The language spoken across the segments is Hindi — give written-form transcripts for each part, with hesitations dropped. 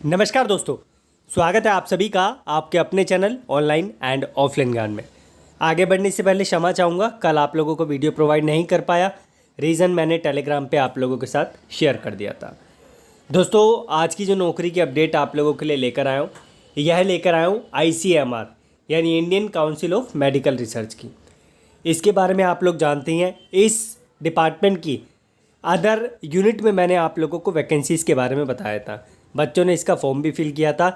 नमस्कार दोस्तों, स्वागत है आप सभी का आपके अपने चैनल ऑनलाइन एंड ऑफलाइन ज्ञान में। आगे बढ़ने से पहले क्षमा चाहूँगा, कल आप लोगों को वीडियो प्रोवाइड नहीं कर पाया। रीज़न मैंने टेलीग्राम पे आप लोगों के साथ शेयर कर दिया था। दोस्तों, आज की जो नौकरी की अपडेट आप लोगों के लिए लेकर आया हूँ, यह लेकर आया हूँ ICMR यानी Indian council of medical research की। इसके बारे में आप लोग जानते हैं। इस डिपार्टमेंट की अदर यूनिट में मैंने आप लोगों को वैकेंसीज़ के बारे में बताया था। बच्चों ने इसका फॉर्म भी फिल किया था।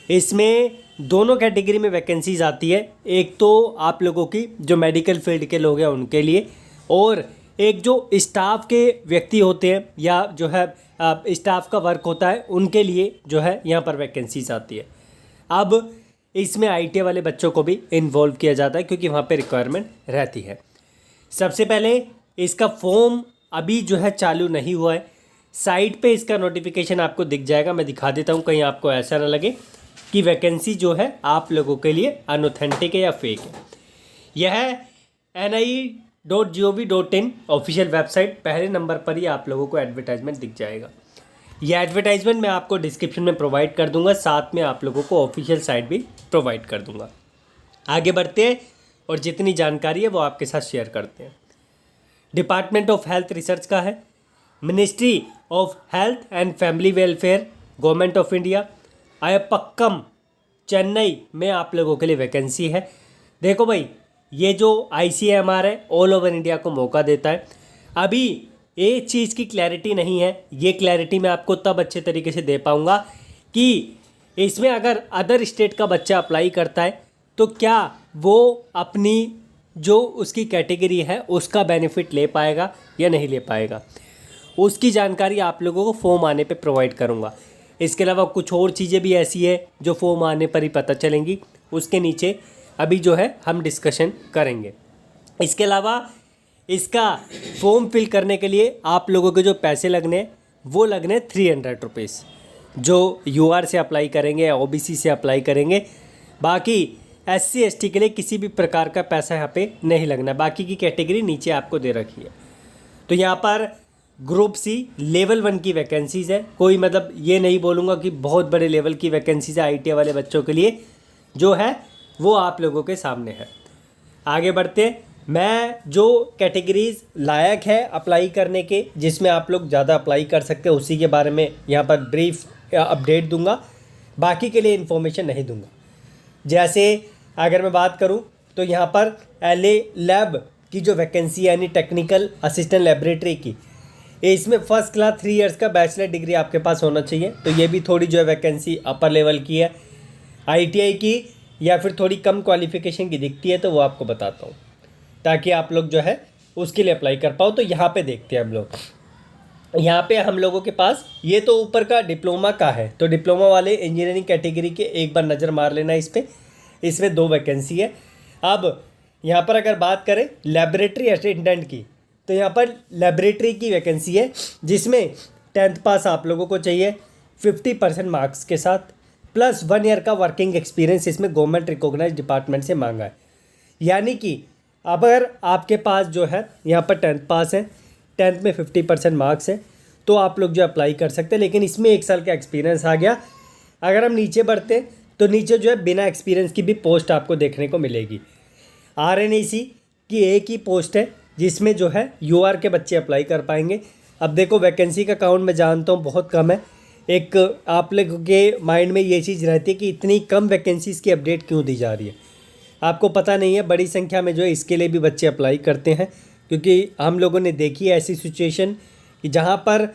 इसमें दोनों कैटेगरी में वैकेंसीज आती है। एक तो आप लोगों की जो मेडिकल फील्ड के लोग हैं उनके लिए, और एक जो स्टाफ के व्यक्ति होते हैं या जो है स्टाफ का वर्क होता है उनके लिए जो है यहाँ पर वैकेंसीज आती है। अब इसमें ITA वाले बच्चों को भी इन्वॉल्व किया जाता है क्योंकि वहाँ पे रिक्वायरमेंट रहती है। सबसे पहले इसका फॉर्म अभी जो है चालू नहीं हुआ है। साइट पे इसका नोटिफिकेशन आपको दिख जाएगा। मैं दिखा देता हूँ, कहीं आपको ऐसा ना लगे कि वैकेंसी जो है आप लोगों के लिए अनऑथेंटिक है या फेक है। यह NIE.gov.in ऑफिशियल वेबसाइट पहले नंबर पर ही आप लोगों को एडवर्टाइजमेंट दिख जाएगा। यह एडवर्टाइजमेंट मैं आपको डिस्क्रिप्शन में प्रोवाइड कर दूंगा, साथ में आप लोगों को ऑफिशियल साइट भी प्रोवाइड कर दूंगा। आगे बढ़ते हैं और जितनी जानकारी है वो आपके साथ शेयर करते हैं। डिपार्टमेंट ऑफ हेल्थ रिसर्च का है, ministry of health and family welfare, government of India, Ayapakkam, Chennai में आप लोगों के लिए वैकेंसी है। देखो भाई, ये जो ICMR है ऑल ओवर इंडिया को मौका देता है। अभी एक चीज़ की क्लैरिटी नहीं है। ये क्लैरिटी मैं आपको तब अच्छे तरीके से दे पाऊँगा कि इसमें अगर अदर स्टेट का बच्चा अप्लाई करता है तो क्या वो अपनी जो उसकी कैटेगरी है उसका बेनिफिट ले पाएगा या नहीं ले पाएगा। उसकी जानकारी आप लोगों को फॉर्म आने पे प्रोवाइड करूँगा। इसके अलावा कुछ और चीज़ें भी ऐसी है जो फॉर्म आने पर ही पता चलेंगी, उसके नीचे अभी जो है हम डिस्कशन करेंगे। इसके अलावा इसका फॉर्म फिल करने के लिए आप लोगों के जो पैसे लगने वो लगने 300 रुपीज़, जो UR से अप्लाई करेंगे या OBC से अप्लाई करेंगे। बाकी SC ST के लिए किसी भी प्रकार का पैसा यहाँ पे नहीं लगना। बाकी की कैटेगरी नीचे आपको दे रखी है। तो यहाँ पर ग्रुप C लेवल 1 की वैकेंसीज़ है। कोई मतलब ये नहीं बोलूँगा कि बहुत बड़े लेवल की वैकेंसीज़ है ITA वाले बच्चों के लिए, जो है वो आप लोगों के सामने है। आगे बढ़ते, मैं जो कैटेगरीज लायक है अप्लाई करने के, जिसमें आप लोग ज़्यादा अप्लाई कर सकते हैं, उसी के बारे में यहाँ पर ब्रीफ अपडेट दूंगा। बाकी के लिए इन्फॉर्मेशन नहीं दूंगा। जैसे अगर मैं बात करूँ तो यहाँ पर LA लैब की जो वैकेंसी है यानी टेक्निकल असिस्टेंट लेबोरेटरी की, इसमें फर्स्ट क्लास 3 इयर्स का बैचलर डिग्री आपके पास होना चाहिए। तो ये भी थोड़ी जो है वैकेंसी अपर लेवल की है। ITI की या फिर थोड़ी कम क्वालिफिकेशन की दिखती है तो वो आपको बताता हूँ, ताकि आप लोग जो है उसके लिए अप्लाई कर पाओ। तो यहाँ पे देखते हैं हम लोग, यहाँ पे हम लोगों के पास ये तो ऊपर का डिप्लोमा का है। तो डिप्लोमा वाले इंजीनियरिंग कैटेगरी के एक बार नज़र मार लेना इस पर। इसमें 2 वैकेंसी है। अब यहाँ पर अगर बात करें लेबोरेटरी असिस्टेंट की, तो यहाँ पर लेबोरेटरी की वैकेंसी है जिसमें 10th पास आप लोगों को चाहिए 50% मार्क्स के साथ, प्लस 1 ईयर का वर्किंग एक्सपीरियंस इसमें गवर्नमेंट रिकॉग्नाइज्ड डिपार्टमेंट से मांगा है। यानी कि अगर आपके पास जो है यहाँ पर 10th पास है, 10th में 50% मार्क्स है, तो आप लोग जो अप्लाई कर सकते हैं। लेकिन इसमें 1 साल का एक्सपीरियंस आ गया। अगर हम नीचे बढ़ते तो नीचे जो है बिना एक्सपीरियंस की भी पोस्ट आपको देखने को मिलेगी। RNAC की एक ही पोस्ट है जिसमें जो है UR के बच्चे अप्लाई कर पाएंगे। अब देखो, वैकेंसी का काउंट मैं जानता हूँ बहुत कम है। एक आप लोगों के माइंड में ये चीज़ रहती है कि इतनी कम वैकेंसीज़ की अपडेट क्यों दी जा रही है। आपको पता नहीं है, बड़ी संख्या में जो है इसके लिए भी बच्चे अप्लाई करते हैं, क्योंकि हम लोगों ने देखी है ऐसी सिचुएशन कि जहाँ पर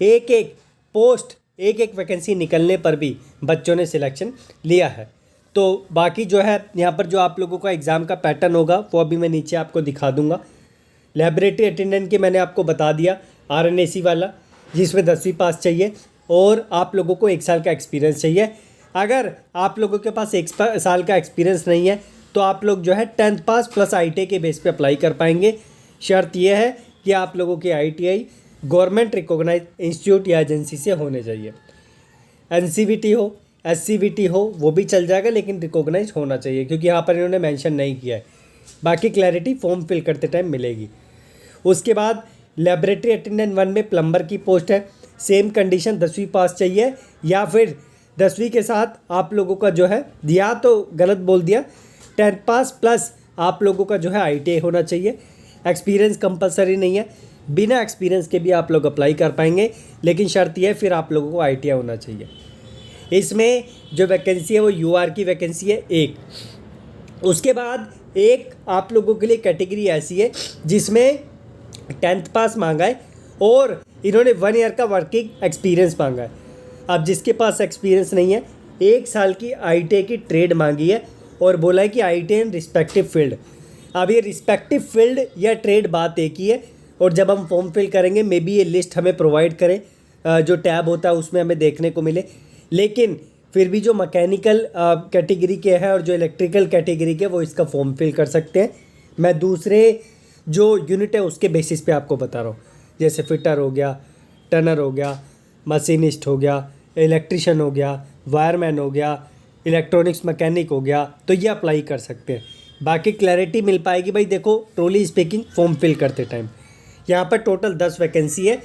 एक एक पोस्ट, एक एक वैकेंसी निकलने पर भी बच्चों ने सिलेक्शन लिया है। तो बाकी जो है यहाँ पर जो आप लोगों का एग्ज़ाम का पैटर्न होगा वो अभी मैं नीचे आपको दिखा दूँगा। लेबोरेटरी अटेंडेंट के मैंने आपको बता दिया, RNAC वाला जिसमें 10वीं पास चाहिए और आप लोगों को 1 साल का एक्सपीरियंस चाहिए। अगर आप लोगों के पास 1 साल का एक्सपीरियंस नहीं है तो आप लोग जो है 10th पास प्लस ITA के बेस पे अप्लाई कर पाएंगे। शर्त यह है कि आप लोगों के ITI गवर्नमेंट रिकॉग्नाइज इंस्टीट्यूट या एजेंसी से होने चाहिए। NCVT हो, SCVT हो, वो भी चल जाएगा, लेकिन रिकॉग्नाइज होना चाहिए, क्योंकि यहाँ पर इन्होंने मेंशन नहीं किया है। बाकी क्लैरिटी फॉर्म फिल करते टाइम मिलेगी। उसके बाद लेबोरेटरी अटेंडेंट 1 में प्लम्बर की पोस्ट है। सेम कंडीशन 10वीं पास चाहिए या फिर 10वीं के साथ आप लोगों का जो है, या तो गलत बोल दिया, 10th पास प्लस आप लोगों का जो है ITI होना चाहिए। एक्सपीरियंस कंपलसरी नहीं है, बिना एक्सपीरियंस के भी आप लोग अप्लाई कर पाएंगे, लेकिन शर्त यह है फिर आप लोगों को ITI होना चाहिए। इसमें जो वैकेंसी है वो UR की वैकेंसी है एक। उसके बाद एक आप लोगों के लिए कैटेगरी ऐसी है जिसमें 10th पास मांगा है और इन्होंने 1 ईयर का वर्किंग एक्सपीरियंस मांगा है। अब जिसके पास एक्सपीरियंस नहीं है, 1 साल की ITI की ट्रेड मांगी है और बोला है कि ITI इन रिस्पेक्टिव फील्ड। अब ये रिस्पेक्टिव फील्ड या ट्रेड बात एक ही है, और जब हम फॉर्म फिल करेंगे मे बी ये लिस्ट हमें प्रोवाइड करें, जो टैब होता है उसमें हमें देखने को मिले। लेकिन फिर भी जो मैकेनिकल कैटेगरी के है और जो इलेक्ट्रिकल कैटेगरी के, वो इसका फॉर्म फिल कर सकते हैं। मैं दूसरे जो यूनिट है उसके बेसिस पे आपको बता रहा हूँ, जैसे फिटर हो गया, टनर हो गया, मशीनिस्ट हो गया, इलेक्ट्रिशियन हो गया, वायरमैन हो गया, इलेक्ट्रॉनिक्स मैकेनिक हो गया, तो ये अप्लाई कर सकते हैं। बाकी क्लैरिटी मिल पाएगी भाई। देखो, ट्रोली स्पीकिंग फॉर्म फिल करते टाइम यहाँ पर टोटल 10 वैकेंसी है,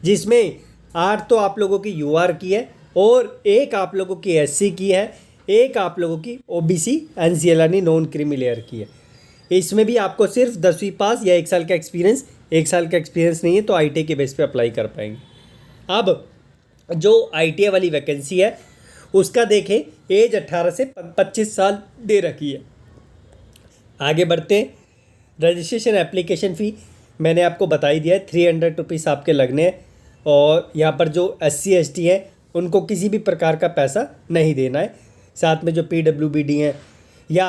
जिसमें 8 तो आप लोगों की UR की है और एक आप लोगों की SC की है, एक आप लोगों की OBC NCL यानी नॉन क्रीमी लेयर की है। इसमें भी आपको सिर्फ 10वीं पास या 1 साल का एक्सपीरियंस, 1 साल का एक्सपीरियंस नहीं है तो ITI के बेस पे अप्लाई कर पाएंगे। अब जो ITI वाली वैकेंसी है उसका देखें, एज 18 से 25 साल दे रखी है। आगे बढ़ते हैं। रजिस्ट्रेशन एप्लीकेशन फ़ी मैंने आपको बता ही दिया है, 300 रुपीज़ आपके लगने हैं। और यहाँ पर जो SC ST है उनको किसी भी प्रकार का पैसा नहीं देना है। साथ में जो PWBD हैं या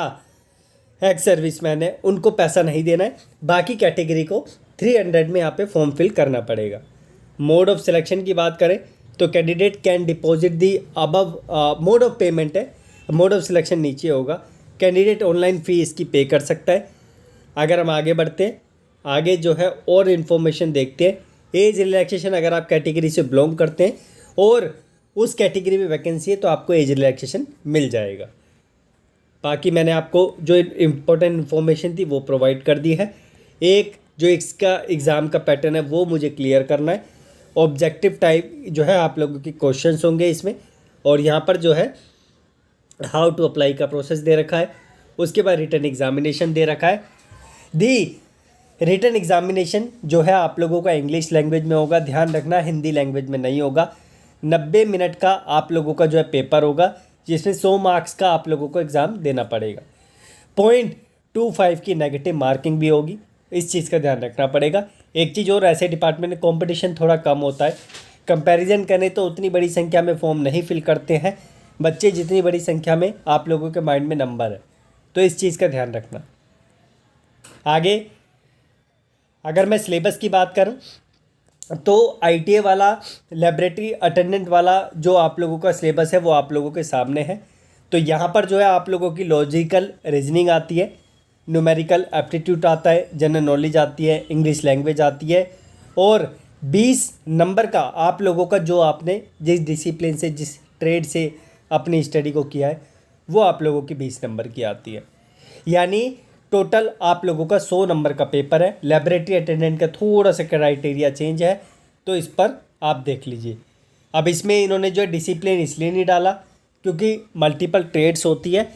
एक्स सर्विसमैन है उनको पैसा नहीं देना है। बाकी कैटेगरी को 300 में यहाँ पे फॉर्म फिल करना पड़ेगा। मोड ऑफ सिलेक्शन की बात करें तो candidate can deposit the above, mode of payment है, मोड ऑफ सिलेक्शन नीचे होगा। कैंडिडेट ऑनलाइन फ़ी इसकी पे कर सकता है। अगर हम आगे बढ़ते हैं, आगे जो है और इन्फॉर्मेशन देखते हैं। एज रिलैक्सेशन, अगर आप कैटेगरी से बिलोंग करते हैं और उस कैटेगरी में वैकेंसी है तो आपको एज रिलैक्सेशन मिल जाएगा। बाकी मैंने आपको जो इम्पोर्टेंट इन्फॉर्मेशन थी वो प्रोवाइड कर दी है। एक जो इसका एग्ज़ाम का पैटर्न है वो मुझे क्लियर करना है। ऑब्जेक्टिव टाइप जो है आप लोगों के क्वेश्चंस होंगे इसमें, और यहाँ पर जो है हाउ टू अप्लाई का प्रोसेस दे रखा है। उसके बाद रिटन एग्जामिनेशन दे रखा है। दी रिटन एग्जामिनेशन जो है आप लोगों का इंग्लिश लैंग्वेज में होगा, ध्यान रखना हिंदी लैंग्वेज में नहीं होगा। 90 मिनट का आप लोगों का जो है पेपर होगा, जिसमें 100 मार्क्स का आप लोगों को एग्ज़ाम देना पड़ेगा। 0.25 की नेगेटिव मार्किंग भी होगी, इस चीज़ का ध्यान रखना पड़ेगा। एक चीज़ और, ऐसे डिपार्टमेंट में कंपटीशन थोड़ा कम होता है। कंपैरिजन करें तो उतनी बड़ी संख्या में फॉर्म नहीं फिल करते हैं बच्चे, जितनी बड़ी संख्या में आप लोगों के माइंड में नंबर है, तो इस चीज़ का ध्यान रखना। आगे अगर मैं सिलेबस की बात करूं तो ITA वाला लेबोरेटरी अटेंडेंट वाला जो आप लोगों का सिलेबस है वो आप लोगों के सामने है। तो यहाँ पर जो है आप लोगों की लॉजिकल रीजनिंग आती है, न्यूमेरिकल एप्टीट्यूड आता है, जनरल नॉलेज आती है, इंग्लिश लैंग्वेज आती है, और 20 नंबर का आप लोगों का जो आपने जिस डिसिप्लिन से, जिस ट्रेड से अपनी स्टडी को किया है वो आप लोगों की 20 नंबर की आती है। यानी टोटल आप लोगों का 100 नंबर का पेपर है। लेबोरेटरी अटेंडेंट का थोड़ा सा क्राइटेरिया चेंज है, तो इस पर आप देख लीजिए। अब इसमें इन्होंने जो है डिसिप्लिन इसलिए नहीं डाला क्योंकि मल्टीपल ट्रेड्स होती है,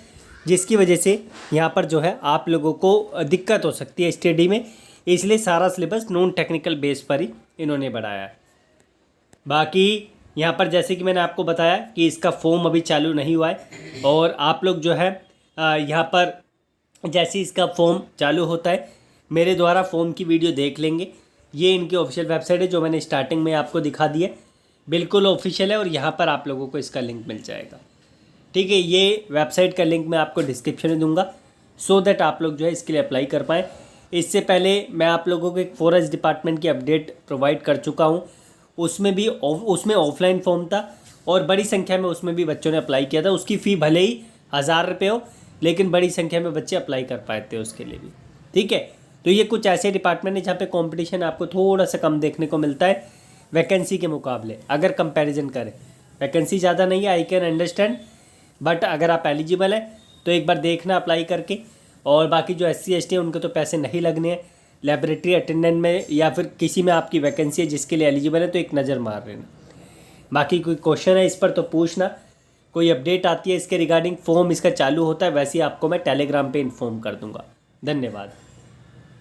जिसकी वजह से यहाँ पर जो है आप लोगों को दिक्कत हो सकती है स्टडी में, इसलिए सारा सिलेबस नॉन टेक्निकल बेस पर ही इन्होंने बढ़ाया है। बाकी यहाँ पर जैसे कि मैंने आपको बताया कि इसका फॉर्म अभी चालू नहीं हुआ है, और आप लोग जो है यहाँ पर जैसे इसका फॉर्म चालू होता है मेरे द्वारा फॉर्म की वीडियो देख लेंगे। ये इनकी ऑफिशियल वेबसाइट है जो मैंने स्टार्टिंग में आपको दिखा दी है, बिल्कुल ऑफिशियल है, और यहाँ पर आप लोगों को इसका लिंक मिल जाएगा। ठीक है, ये वेबसाइट का लिंक मैं आपको डिस्क्रिप्शन में दूंगा, सो दैट आप लोग जो है इसके लिए अप्लाई कर पाएँ। इससे पहले मैं आप लोगों को एक फॉरेस्ट डिपार्टमेंट की अपडेट प्रोवाइड कर चुका हूँ, उसमें ऑफलाइन फॉर्म था और बड़ी संख्या में उसमें भी बच्चों ने अप्लाई किया था। उसकी फ़ी भले ही 1000 रुपये हो, लेकिन बड़ी संख्या में बच्चे अप्लाई कर पाए थे उसके लिए भी। ठीक है, तो ये कुछ ऐसे डिपार्टमेंट है जहाँ पे कंपटीशन आपको थोड़ा सा कम देखने को मिलता है वैकेंसी के मुकाबले। अगर कंपैरिजन करें, वैकेंसी ज़्यादा नहीं है, आई कैन अंडरस्टैंड, बट अगर आप एलिजिबल हैं तो एक बार देखना अप्लाई करके। और बाकी जो SC ST है उनके तो पैसे नहीं लगने हैं। लेबोरेटरी अटेंडेंट में या फिर किसी में आपकी वैकेंसी है जिसके लिए एलिजिबल है तो एक नज़र मार लेना। बाकी कोई क्वेश्चन है इस पर तो पूछना, कोई अपडेट आती है इसके रिगार्डिंग, फॉर्म इसका चालू होता है, वैसे ही आपको मैं टेलीग्राम पे इन्फॉर्म कर दूंगा। धन्यवाद।